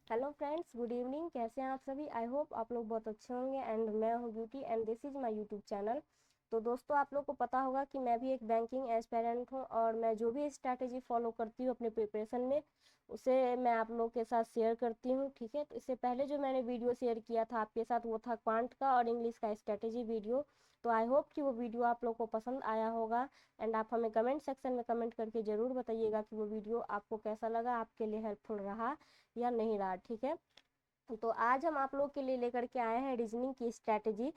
Hello friends, good evening. कैसे हैं आप सभी? आई होप आप लोग बहुत अच्छे होंगे। एंड मैं हूँ beauty and this is my YouTube channel. तो दोस्तों, आप लोग को पता होगा कि मैं भी एक बैंकिंग एस्पायरेंट हूँ और मैं जो भी स्ट्रैटेजी फॉलो करती हूँ अपने प्रिपरेशन में, उसे मैं आप लोग के साथ शेयर करती हूँ। ठीक है, तो इससे पहले जो मैंने वीडियो शेयर किया था आपके साथ वो था क्वांट का और इंग्लिश का स्ट्रैटेजी वीडियो। तो आई होप कि वो वीडियो आप लोग को पसंद आया होगा। एंड आप हमें कमेंट सेक्शन में कमेंट करके ज़रूर बताइएगा कि वो वीडियो आपको कैसा लगा, आपके लिए हेल्पफुल रहा या नहीं रहा। ठीक है, तो आज हम आप लोग के लिए लेकर के आए हैं रीजनिंग की स्ट्रैटेजी।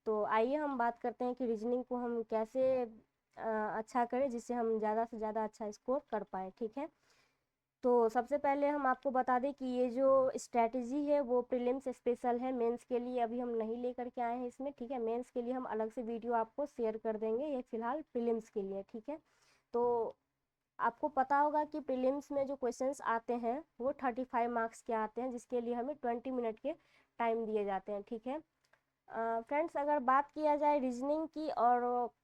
तो आइए हम बात करते हैं कि रीजनिंग को हम कैसे अच्छा करें जिससे हम ज़्यादा से ज़्यादा अच्छा स्कोर कर पाए। ठीक है, तो सबसे पहले हम आपको बता दें कि ये जो स्ट्रैटेजी है वो प्रीलिम्स स्पेशल है, मेंस के लिए अभी हम नहीं लेकर के आए हैं इसमें। ठीक है, मेंस के लिए हम अलग से वीडियो आपको शेयर कर देंगे, ये फिलहाल प्रीलिम्स के लिए। ठीक है, तो आपको पता होगा कि प्रीलिम्स में जो क्वेश्चंस आते हैं वो 35 मार्क्स के आते हैं, जिसके लिए हमें 20 मिनट के टाइम दिए जाते हैं। ठीक है फ्रेंड्स, अगर बात किया जाए रीजनिंग की और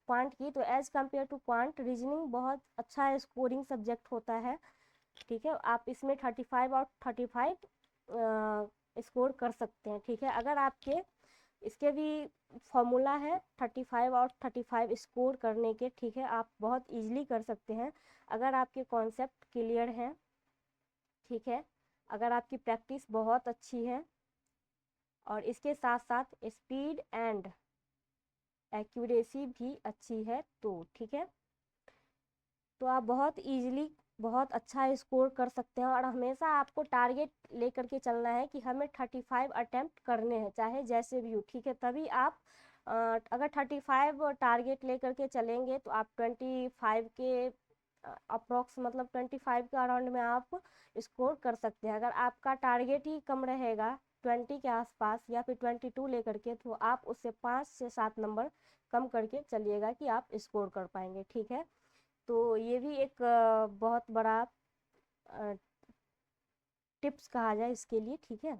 क्वांट की, तो as compare to quant reasoning बहुत अच्छा स्कोरिंग सब्जेक्ट होता है। ठीक है, आप इसमें 35 आउट 35 स्कोर कर सकते हैं। ठीक है, अगर आपके इसके भी फॉर्मूला है 35 आउट 35 स्कोर करने के। ठीक है, आप बहुत इजीली कर सकते हैं अगर आपके कॉन्सेप्ट क्लियर हैं। ठीक है, अगर आपकी प्रैक्टिस बहुत अच्छी है और इसके साथ साथ स्पीड एंड एक्यूरेसी भी अच्छी है तो ठीक है, तो आप बहुत इजीली बहुत अच्छा स्कोर कर सकते हैं। और हमेशा आपको टारगेट लेकर के चलना है कि हमें 35 अटेम्प्ट करने हैं चाहे जैसे भी हो। ठीक है, तभी आप अगर 35 टारगेट लेकर के चलेंगे तो आप 25 के अप्रॉक्स मतलब 25 के अराउंड में आप स्कोर कर सकते हैं। अगर आपका टारगेट ही कम रहेगा 20 के आसपास या फिर 22 लेकर के, तो आप उससे 5 से 7 नंबर कम करके चलिएगा कि आप स्कोर कर पाएंगे। ठीक है, तो ये भी एक बहुत बड़ा टिप्स कहा जाए इसके लिए। ठीक है,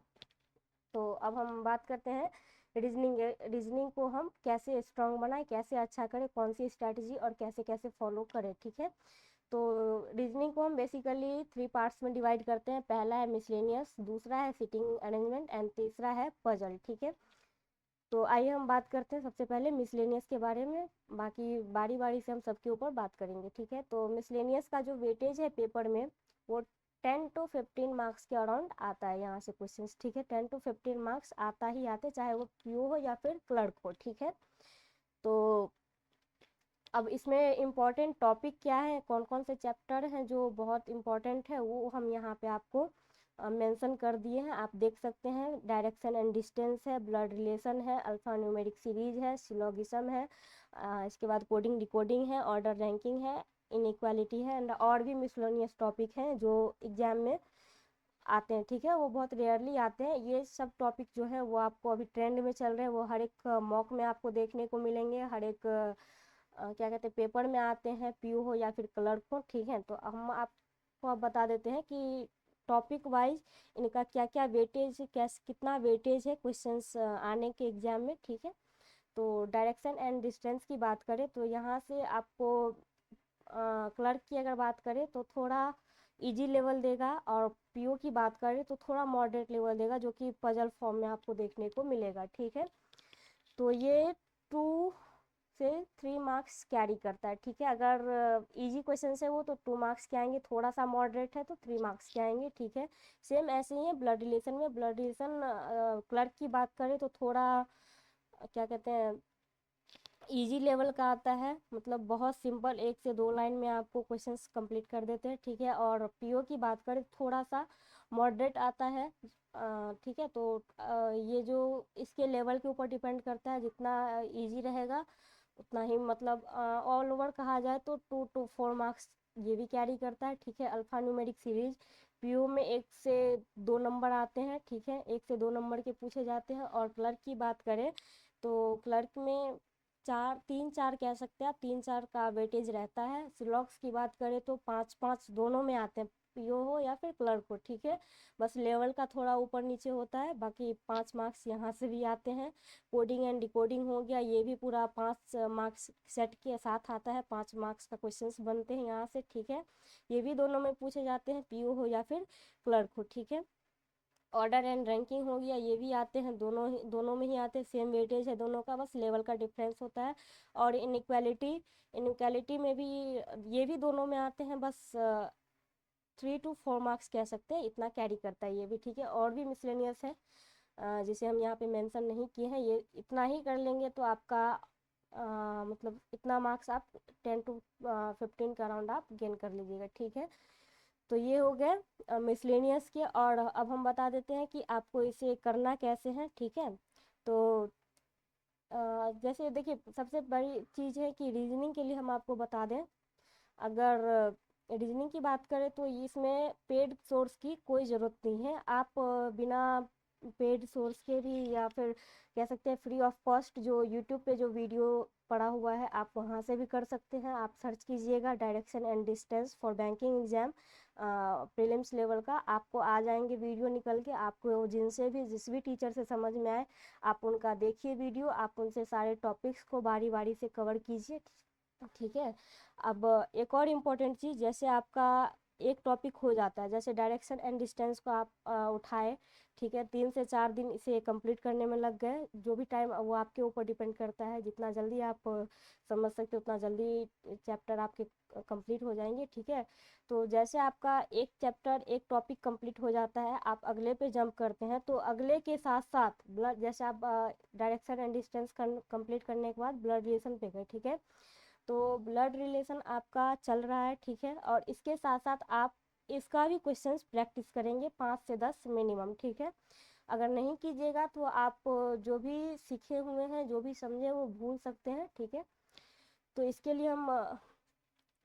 तो अब हम बात करते हैं रीजनिंग। रीजनिंग को हम कैसे स्ट्रांग बनाएं, कैसे अच्छा करें, कौन सी स्ट्रैटेजी और कैसे कैसे फॉलो करें। ठीक है, तो रीजनिंग को हम बेसिकली 3 पार्ट्स में डिवाइड करते हैं। पहला है मिसलेनियस, दूसरा है सिटिंग अरेंजमेंट एंड तीसरा है पजल। ठीक है, तो आइए हम बात करते हैं सबसे पहले मिसलेनियस के बारे में, बाकी बारी बारी से हम सबके ऊपर बात करेंगे। ठीक है, तो मिसलेनियस का जो वेटेज है पेपर में वो 10 to 15 मार्क्स के अराउंड आता है यहाँ से क्वेश्चंस। ठीक है, 10 to 15 मार्क्स आता ही आते, चाहे वो पीओ हो या फिर क्लर्क हो। ठीक है, तो अब इसमें इम्पॉर्टेंट टॉपिक क्या है, कौन कौन से चैप्टर हैं जो बहुत इम्पॉर्टेंट है, वो हम यहाँ पे आपको मेंशन कर दिए हैं। आप देख सकते हैं, डायरेक्शन एंड डिस्टेंस है, ब्लड रिलेशन है, अल्फा न्यूमेरिक सीरीज है, सिलोगिज्म है, इसके बाद कोडिंग डिकोडिंग है, ऑर्डर रैंकिंग है, इनइक्वालिटी है, एंड और भी मिसलेनियस टॉपिक हैं जो एग्जाम में आते हैं। ठीक है, वो बहुत रेयरली आते हैं। ये सब टॉपिक जो है वो आपको अभी ट्रेंड में चल रहे हैं, वो हर एक मॉक में आपको देखने को मिलेंगे, हर एक क्या कहते हैं पेपर में आते हैं, पीयू हो या फिर क्लर्क हो। ठीक है, तो हम आपको अब बता देते हैं कि टॉपिक वाइज इनका क्या क्या वेटेज, कैसे कितना वेटेज है क्वेश्चंस आने के एग्जाम में। ठीक है, तो डायरेक्शन एंड डिस्टेंस की बात करें तो यहाँ से आपको क्लर्क की अगर बात करें तो थोड़ा इजी लेवल देगा, और पीओ की बात करें तो थोड़ा मॉडरेट लेवल देगा, जो कि पजल फॉर्म में आपको देखने को मिलेगा। ठीक है, तो ये 2 से 3 मार्क्स कैरी करता है। ठीक है, अगर इजी क्वेश्चन है वो तो 2 मार्क्स के आएंगे, थोड़ा सा मॉडरेट है तो 3 मार्क्स के आएंगे। ठीक है, सेम ऐसे ही है ब्लड रिलेशन में। ब्लड रिलेशन क्लर्क की बात करें तो थोड़ा क्या कहते हैं इजी लेवल का आता है, मतलब बहुत सिंपल 1 से 2 लाइन में आपको क्वेश्चंस कंप्लीट कर देते हैं। ठीक है, और पीओ की बात करें थोड़ा सा मॉडरेट आता है। ठीक है, तो ये जो इसके लेवल के ऊपर डिपेंड करता है, जितना इजी रहेगा उतना ही मतलब ऑल ओवर कहा जाए तो 2 to 4 मार्क्स ये भी कैरी करता है। ठीक है, अल्फा न्यूमेरिक सीरीज पीओ में 1 से 2 नंबर आते हैं। ठीक है, 1 से 2 नंबर के पूछे जाते हैं। और क्लर्क की बात करें तो क्लर्क में 3 4 कह सकते हैं आप, 3 4 का वेटेज रहता है। सिलॉक्स की बात करें तो 5 5 दोनों में आते हैं, पीओ हो या फिर क्लर्क हो। ठीक है, बस लेवल का थोड़ा ऊपर नीचे होता है, बाकी 5 मार्क्स यहाँ से भी आते हैं। कोडिंग एंड डिकोडिंग हो गया, ये भी पूरा 5 मार्क्स सेट के साथ आता है, 5 मार्क्स का क्वेश्चंस बनते हैं यहाँ से। ठीक है, ये भी दोनों में पूछे जाते हैं, पीओ हो या फिर क्लर्क हो। ठीक है, ऑर्डर एंड रैंकिंग हो गया, ये भी आते हैं, दोनों में ही आते हैं, सेम वेटेज है दोनों का, बस लेवल का डिफरेंस होता है। और इनइक्वालिटी में भी ये भी दोनों में आते हैं, बस 3 to 4 मार्क्स कह सकते हैं, इतना कैरी करता है ये भी, ठीक है। और भी मिसलेनियस है जिसे हम यहाँ पे मेंशन नहीं किए हैं, ये इतना ही कर लेंगे तो आपका मतलब इतना मार्क्स आप 10 to 15 का अराउंड आप गेन कर लीजिएगा, ठीक है। तो ये हो गए मिसलेनियस के। और अब हम बता देते हैं कि आपको इसे करना कैसे है, ठीक है। तो जैसे देखिए, सबसे बड़ी चीज़ है कि रीजनिंग के लिए हम आपको बता दें, अगर रीजनिंग की बात करें तो इसमें पेड सोर्स की कोई ज़रूरत नहीं है। आप बिना पेड सोर्स के भी, या फिर कह सकते हैं फ्री ऑफ कॉस्ट, जो यूट्यूब पे जो वीडियो पड़ा हुआ है आप वहाँ से भी कर सकते हैं। आप सर्च कीजिएगा direction and distance for banking exam prelims level का, आपको आ जाएंगे वीडियो निकल के। आपको जिनसे भी, जिस भी टीचर से समझ में आए आप उनका देखिए वीडियो, आप उनसे सारे टॉपिक्स को बारी बारी से कवर कीजिए, ठीक है। अब एक और इम्पोर्टेंट चीज़, जैसे आपका एक टॉपिक हो जाता है, जैसे डायरेक्शन एंड डिस्टेंस को आप उठाए, ठीक है, 3 से 4 दिन इसे कंप्लीट करने में लग गए, जो भी टाइम वो आपके ऊपर डिपेंड करता है, जितना जल्दी आप समझ सकते हो उतना जल्दी चैप्टर आपके कंप्लीट हो जाएंगे, ठीक है। तो जैसे आपका एक चैप्टर, एक टॉपिक कंप्लीट हो जाता है, आप अगले पे जंप करते हैं, तो अगले के साथ साथ ब्लड, जैसे आप डायरेक्शन एंड डिस्टेंस कंप्लीट करने के बाद ब्लड रिलेशन पे गए, ठीक है। तो ब्लड रिलेशन आपका चल रहा है, ठीक है, और इसके साथ साथ आप इसका भी क्वेश्चंस प्रैक्टिस करेंगे 5 से 10 मिनिमम, ठीक है। अगर नहीं कीजिएगा तो आप जो भी सीखे हुए हैं, जो भी समझे वो भूल सकते हैं, ठीक है। तो इसके लिए हम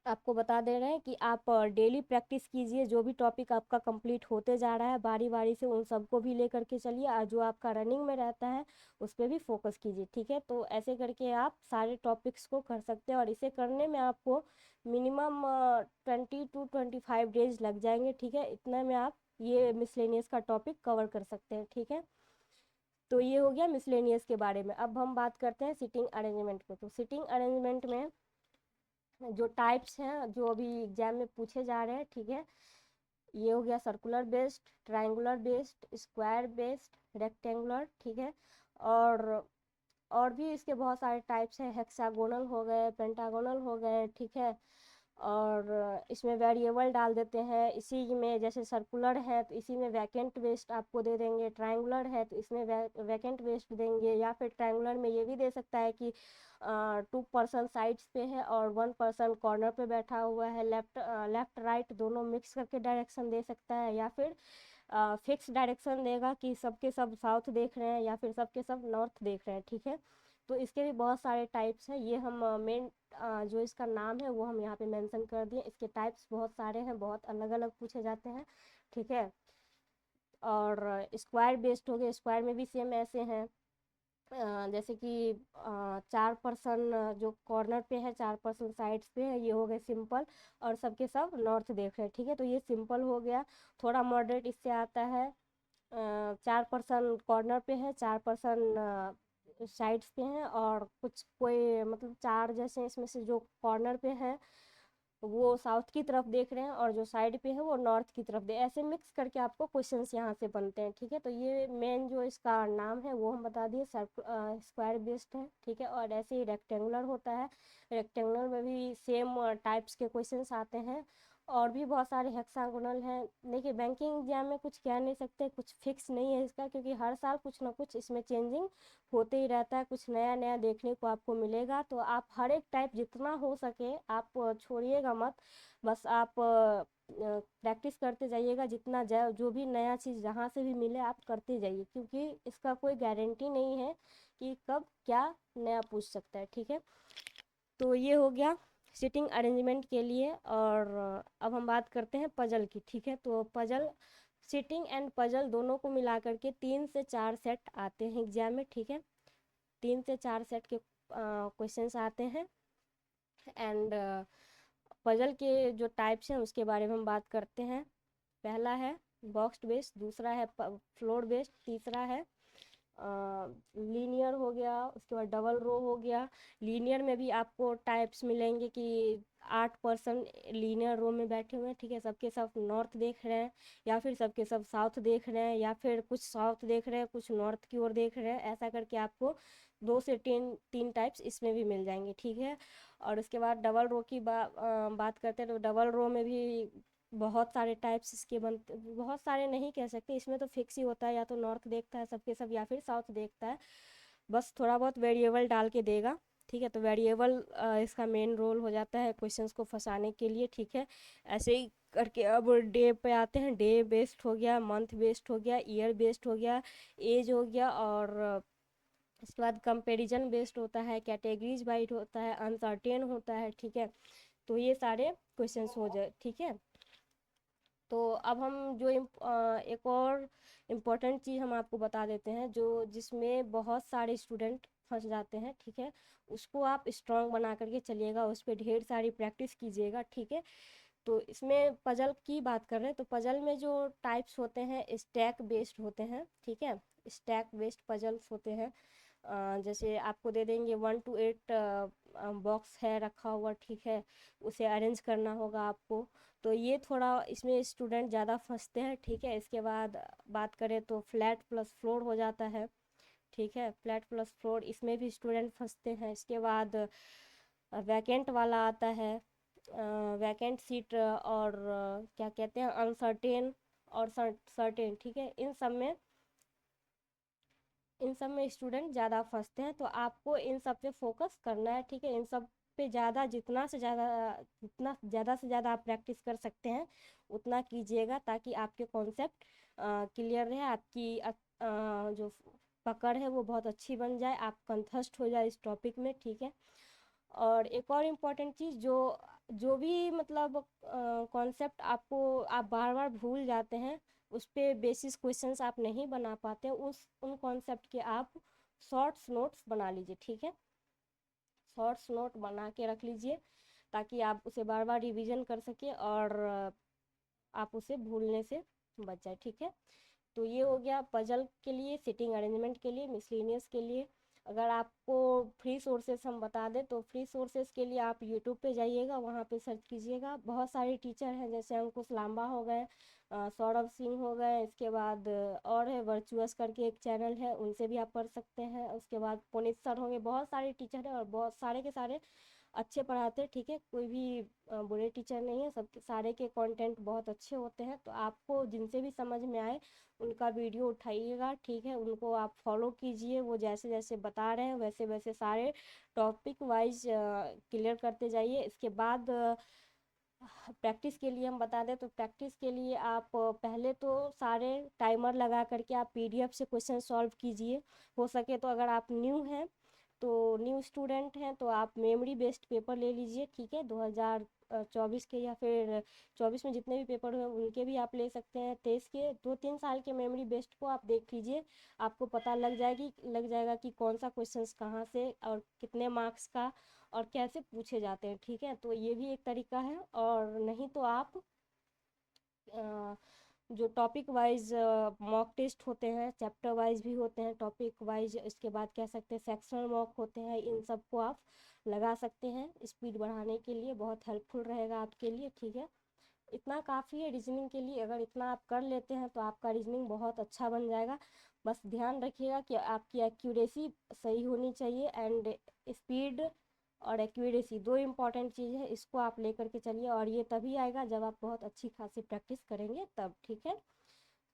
आपको बता दे रहे हैं कि आप डेली प्रैक्टिस कीजिए, जो भी टॉपिक आपका कंप्लीट होते जा रहा है बारी बारी से उन सबको भी लेकर के चलिए, और जो आपका रनिंग में रहता है उस पर भी फोकस कीजिए, ठीक है। तो ऐसे करके आप सारे टॉपिक्स को कर सकते हैं, और इसे करने में आपको मिनिमम 20 to 25 डेज लग जाएंगे, ठीक है। इतने में आप ये मिसलेनियस का टॉपिक कवर कर सकते हैं, ठीक है। तो ये हो गया मिसलेनियस के बारे में। अब हम बात करते हैं सिटिंग अरेंजमेंट पे। तो सिटिंग अरेंजमेंट में जो टाइप्स हैं जो अभी एग्जाम में पूछे जा रहे हैं, ठीक है, ये हो गया circular based, triangular based, square based, rectangular, ठीक है। और और भी इसके बहुत सारे टाइप्स हैं, हेक्सागोनल हो गए, पेंटागोनल हो गए, ठीक है। और इसमें वेरिएबल डाल देते हैं, इसी में जैसे सर्कुलर है तो इसी में वैकेंट वेस्ट आपको दे देंगे, ट्रायंगुलर है तो इसमें वैकेंट वेस्ट देंगे, या फिर ट्रायंगुलर में ये भी दे सकता है कि 2 पर्सन साइड्स पे है और 1 पर्सन कॉर्नर पे बैठा हुआ है, लेफ्ट राइट दोनों मिक्स करके डायरेक्शन दे सकता है, या फिर फिक्स डायरेक्शन देगा कि सबके सब साउथ देख रहे हैं या फिर सबके सब नॉर्थ देख रहे हैं, ठीक है। तो इसके भी बहुत सारे टाइप्स हैं, ये हम मेन जो इसका नाम है वो हम यहाँ पे मेंशन कर दिए। इसके टाइप्स बहुत सारे हैं, बहुत अलग अलग पूछे जाते हैं, ठीक है। और स्क्वायर बेस्ड हो गए, स्क्वायर में भी सेम ऐसे हैं, जैसे कि 4 पर्सन जो कॉर्नर पे है, 4 पर्सन साइड्स पे है, ये हो गए सिंपल, और सबके सब नॉर्थ देख रहे हैं, ठीक है। तो ये सिंपल हो गया। थोड़ा मॉडरेट इससे आता है, 4 पर्सन कॉर्नर पे है, 4 पर्सन साइड्स पे हैं, और कुछ कोई मतलब चार जैसे इसमें से जो कॉर्नर पे हैं वो साउथ की तरफ देख रहे हैं, और जो साइड पे है वो नॉर्थ की तरफ दे, ऐसे मिक्स करके आपको क्वेश्चंस यहाँ से बनते हैं, ठीक है। तो ये मेन जो इसका नाम है वो हम बता दिए, स्क्वायर बेस्ड है, ठीक है। और ऐसे ही रेक्टेंगुलर होता है, रेक्टेंगुलर में भी सेम टाइप्स के क्वेश्चंस आते हैं। और भी बहुत सारे हेक्सागोनल हैं। देखिए बैंकिंग एग्जाम में कुछ कह नहीं सकते, कुछ फिक्स नहीं है इसका, क्योंकि हर साल कुछ ना कुछ इसमें चेंजिंग होते ही रहता है, कुछ नया नया देखने को आपको मिलेगा। तो आप हर एक टाइप जितना हो सके आप छोड़िएगा मत, बस आप प्रैक्टिस करते जाइएगा, जितना जो भी नया चीज़ जहाँ से भी मिले आप करते जाइए, क्योंकि इसका कोई गारंटी नहीं है कि कब क्या नया पूछ सकता है, ठीक है। तो ये हो गया सिटिंग अरेंजमेंट के लिए। और अब हम बात करते हैं पजल की, ठीक है। तो पजल, सिटिंग एंड पजल दोनों को मिला करके 3 से 4 सेट आते हैं एग्जाम में, ठीक है। 3 से 4 सेट के क्वेश्चंस आते हैं। एंड पजल के जो टाइप्स हैं उसके बारे में हम बात करते हैं। पहला है बॉक्स बेस्ड, दूसरा है फ्लोर बेस्ड, तीसरा है लीनियर हो गया, उसके बाद डबल रो हो गया। लीनियर में भी आपको टाइप्स मिलेंगे कि 8 पर्सन लीनियर रो में बैठे हुए हैं, ठीक है, सबके सब नॉर्थ देख रहे हैं, या फिर सबके सब साउथ देख रहे हैं, या फिर कुछ साउथ देख रहे हैं, कुछ नॉर्थ की ओर देख रहे हैं। ऐसा करके आपको 2 से 3 टाइप्स इसमें भी मिल जाएंगे, ठीक है। और उसके बाद डबल रो की बात करते हैं, तो डबल रो में भी बहुत सारे टाइप्स इसके बनते, बहुत सारे नहीं कह सकते, इसमें तो फिक्स ही होता है, या तो नॉर्थ देखता है सबके सब, या फिर साउथ देखता है, बस थोड़ा बहुत वेरिएबल डाल के देगा, ठीक है। तो वेरिएबल इसका मेन रोल हो जाता है क्वेश्चंस को फंसाने के लिए, ठीक है। ऐसे ही करके अब डे पे आते हैं। डे बेस्ड हो गया, मंथ बेस्ड हो गया, ईयर बेस्ड हो गया, एज हो गया, और इसके बाद कंपैरिजन बेस्ड होता है, कैटेगरीज वाइज होता है, अनसर्टेन होता है, ठीक है। तो ये सारे क्वेश्चंस हो जाए, ठीक है। तो अब हम जो एक और इम्पोर्टेंट चीज़ हम आपको बता देते हैं, जो जिसमें बहुत सारे स्टूडेंट फंस जाते हैं, ठीक है। उसको आप स्ट्रांग बना करके चलिएगा, उस पर ढेर सारी प्रैक्टिस कीजिएगा, ठीक है। तो इसमें पजल की बात कर रहे हैं, तो पजल में जो टाइप्स होते हैं स्टैक बेस्ड होते हैं, ठीक है। स्टैक बेस्ड पजल्स होते हैं। जैसे आपको दे देंगे 1 to 8 बॉक्स है रखा हुआ, ठीक है, उसे अरेंज करना होगा आपको। तो ये थोड़ा इसमें स्टूडेंट ज़्यादा फंसते हैं, ठीक है। इसके बाद बात करें तो फ्लैट प्लस फ्लोर हो जाता है, ठीक है। फ्लैट प्लस फ्लोर इसमें भी स्टूडेंट फंसते हैं। इसके बाद वैकेंट वाला आता है, वैकेंट सीट, और क्या कहते हैं, अनसर्टेन और सर्टेन, ठीक है। इन सब में स्टूडेंट ज़्यादा फंसते हैं, तो आपको इन सब पे फोकस करना है, ठीक है। इन सब पे ज़्यादा, जितना से ज़्यादा आप प्रैक्टिस कर सकते हैं उतना कीजिएगा, ताकि आपके कॉन्सेप्ट क्लियर रहे, आपकी जो पकड़ है वो बहुत अच्छी बन जाए, आप कंठस्थ हो जाए इस टॉपिक में, ठीक है। और एक और इम्पॉर्टेंट चीज़, जो जो भी मतलब कॉन्सेप्ट आपको आप बार बार भूल जाते हैं, उस पे बेसिस क्वेश्चंस आप नहीं बना पाते, उन कॉन्सेप्ट के आप शॉर्ट्स नोट्स बना लीजिए, ठीक है। शॉर्ट्स नोट बना के रख लीजिए, ताकि आप उसे बार बार रिवीजन कर सके, और आप उसे भूलने से बच जाए, ठीक है। तो ये हो गया पजल के लिए, सिटिंग अरेंजमेंट के लिए, मिसलेनियस के लिए। अगर आपको फ्री सोर्सेस हम बता दें, तो फ्री सोर्सेस के लिए आप यूट्यूब पे जाइएगा, वहाँ पे सर्च कीजिएगा, बहुत सारे टीचर हैं, जैसे अंकुश लांबा हो गए, सौरभ सिंह हो गए, इसके बाद और है वर्चुअस करके एक चैनल है, उनसे भी आप पढ़ सकते हैं। उसके बाद पुनीत सर होंगे, बहुत सारे टीचर हैं, और बहुत सारे के सारे अच्छे पढ़ाते हैं, ठीक है। कोई भी बुरे टीचर नहीं है, सब सारे के कंटेंट बहुत अच्छे होते हैं। तो आपको जिनसे भी समझ में आए उनका वीडियो उठाइएगा, ठीक है, उनको आप फॉलो कीजिए, वो जैसे जैसे बता रहे हैं वैसे वैसे सारे टॉपिक वाइज क्लियर करते जाइए। इसके बाद प्रैक्टिस के लिए हम बता दें, तो प्रैक्टिस के लिए आप पहले तो सारे टाइमर लगा करके आप पीडीएफ से क्वेश्चन सॉल्व कीजिए। हो सके तो अगर आप न्यू हैं, तो न्यू स्टूडेंट हैं, तो आप मेमोरी बेस्ड पेपर ले लीजिए, ठीक है। 2024 के, या फिर 24 में जितने भी पेपर हुए उनके भी आप ले सकते हैं। 23 के 2-3 साल के मेमोरी बेस्ड को आप देख लीजिए, आपको पता लग जाएगा कि कौन सा क्वेश्चंस कहाँ से और कितने मार्क्स का और कैसे पूछे जाते हैं, ठीक है। तो ये भी एक तरीका है। और नहीं तो आप जो टॉपिक वाइज मॉक टेस्ट होते हैं, चैप्टर वाइज भी होते हैं, टॉपिक वाइज, इसके बाद कह सकते हैं सेक्शनल मॉक होते हैं, इन सब को आप लगा सकते हैं स्पीड बढ़ाने के लिए, बहुत हेल्पफुल रहेगा आपके लिए, ठीक है। इतना काफ़ी है रीजनिंग के लिए, अगर इतना आप कर लेते हैं तो आपका रीजनिंग बहुत अच्छा बन जाएगा। बस ध्यान रखिएगा कि आपकी एक्यूरेसी सही होनी चाहिए, एंड स्पीड और एक्यूरेसी 2 इम्पॉर्टेंट चीज़ है, इसको आप लेकर के चलिए, और ये तभी आएगा जब आप बहुत अच्छी खासी प्रैक्टिस करेंगे तब, ठीक है।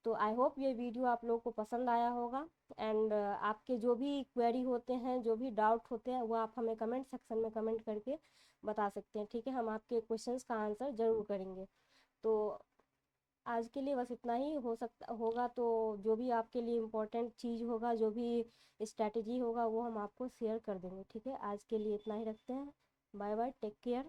तो आई होप ये वीडियो आप लोगों को पसंद आया होगा, एंड आपके जो भी क्वेरी होते हैं, जो भी डाउट होते हैं, वो आप हमें कमेंट सेक्शन में कमेंट करके बता सकते हैं, ठीक है। हम आपके क्वेश्चंस का आंसर ज़रूर करेंगे। तो आज के लिए बस इतना ही हो सकता होगा, तो जो भी आपके लिए इम्पोर्टेंट चीज़ होगा, जो भी स्ट्रैटेजी होगा, वो हम आपको शेयर कर देंगे, ठीक है। आज के लिए इतना ही रखते हैं। Bye bye, take care.